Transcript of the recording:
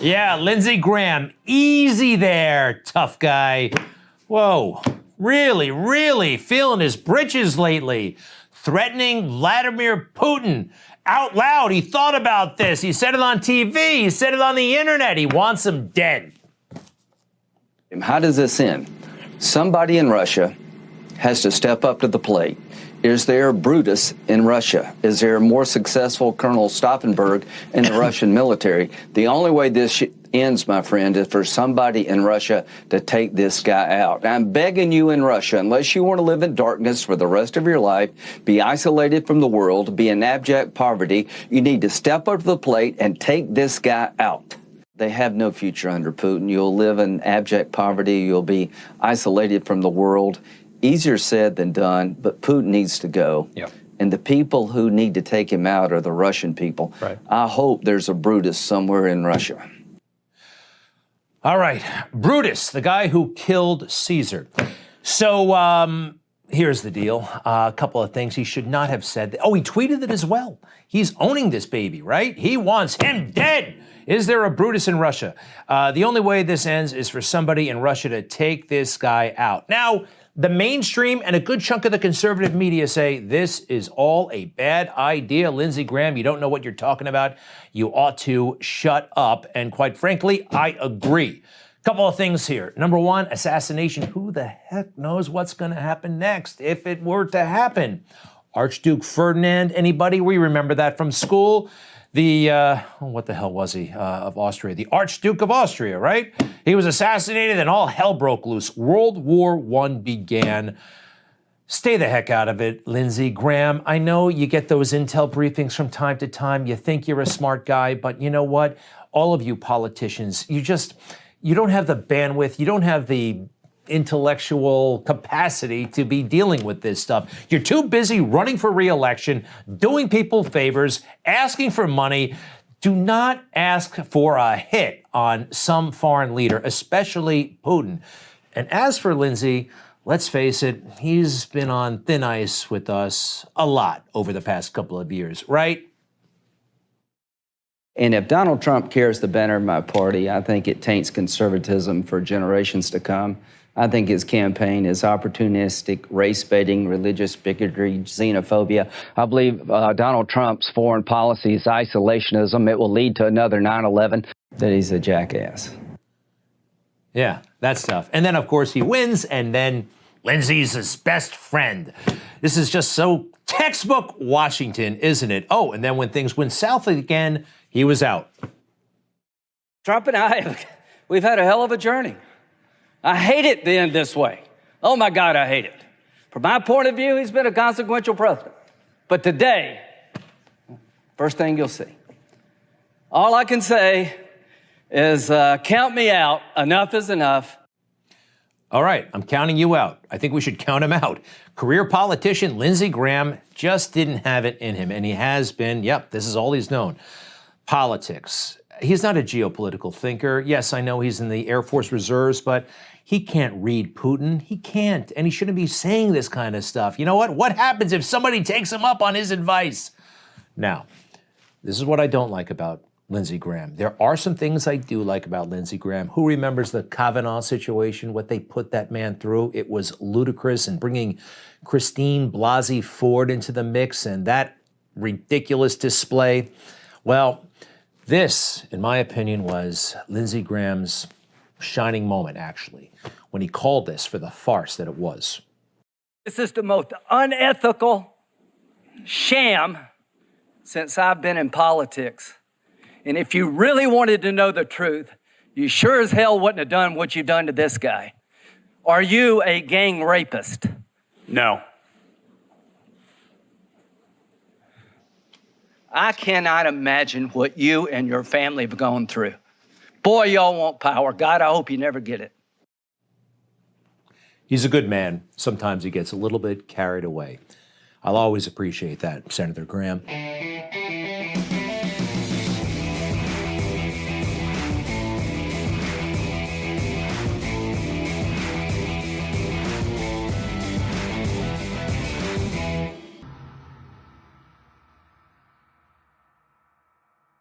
Yeah, Lindsey Graham, easy there, tough guy. Whoa, really feeling his britches lately. Threatening Vladimir Putin out loud. He thought about this. He said it on TV. He said it on the internet. He wants him dead. How does this end? Somebody in Russia has to step up to the plate. Is there Brutus in Russia? Is there a more successful Colonel Stauffenberg in the Russian military? The only way this ends, my friend, is for somebody in Russia to take this guy out. I'm begging you in Russia, unless you want to live in darkness for the rest of your life, be isolated from the world, be in abject poverty, you need to step up to the plate and take this guy out. They have no future under Putin. You'll live in abject poverty. You'll be isolated from the world. Easier said than done, but Putin needs to go. Yep. And the people who need to take him out are the Russian people. Right. I hope there's a Brutus somewhere in Russia. All right, Brutus, the guy who killed Caesar. So here's the deal. A couple of things he should not have said. Oh, he tweeted it as well. He's owning this baby, right? He wants him dead. Is there a Brutus in Russia? The only way this ends is for somebody in Russia to take this guy out. Now, the mainstream and a good chunk of the conservative media say this is all a bad idea. Lindsey Graham, you don't know what you're talking about. You ought to shut up. And quite frankly, I agree. Couple of things here. Number one, assassination. Who the heck knows what's going to happen next if it were to happen? Archduke Ferdinand, anybody? We remember that from school. What the hell was he, of Austria? The Archduke of Austria, right? He was assassinated and all hell broke loose. World War I began. Stay the heck out of it, Lindsey Graham. I know you get those intel briefings from time to time. You think you're a smart guy, but you know what? All of you politicians, you don't have the bandwidth. You don't have the intellectual capacity to be dealing with this stuff. You're too busy running for re-election, doing people favors, asking for money. Do not ask for a hit on some foreign leader, especially Putin. And as for Lindsey, let's face it, he's been on thin ice with us a lot over the past couple of years, right? And if Donald Trump cares to banner my party, I think it taints conservatism for generations to come. I think his campaign is opportunistic, race-baiting, religious bigotry, xenophobia. I believe Donald Trump's foreign policy is isolationism. It will lead to another 9/11, that he's a jackass. Yeah, that's tough. And then, of course, he wins, and then Lindsey's his best friend. This is just so textbook Washington, isn't it? Oh, and then when things went south again, he was out. Trump and I, we've had a hell of a journey. I hate it to end this way. Oh, my God, I hate it. From my point of view, he's been a consequential president. But today, first thing you'll see, all I can say is count me out. Enough is enough. All right, I'm counting you out. I think we should count him out. Career politician Lindsey Graham just didn't have it in him, and he has been, this is all he's known. Politics. He's not a geopolitical thinker. Yes, I know he's in the Air Force Reserves, but he can't read Putin. He can't, and he shouldn't be saying this kind of stuff. You know what? What happens if somebody takes him up on his advice? Now, this is what I don't like about Lindsey Graham. There are some things I do like about Lindsey Graham. Who remembers the Kavanaugh situation, what they put that man through? It was ludicrous, and bringing Christine Blasey Ford into the mix and that ridiculous display. Well, this, in my opinion, was Lindsey Graham's shining moment, actually, when he called this for the farce that it was. This is the most unethical sham since I've been in politics. And if you really wanted to know the truth, you sure as hell wouldn't have done what you've done to this guy. Are you a gang rapist? No. I cannot imagine what you and your family have gone through. Boy, y'all want power. God, I hope you never get it. He's a good man. Sometimes he gets a little bit carried away. I'll always appreciate that, Senator Graham.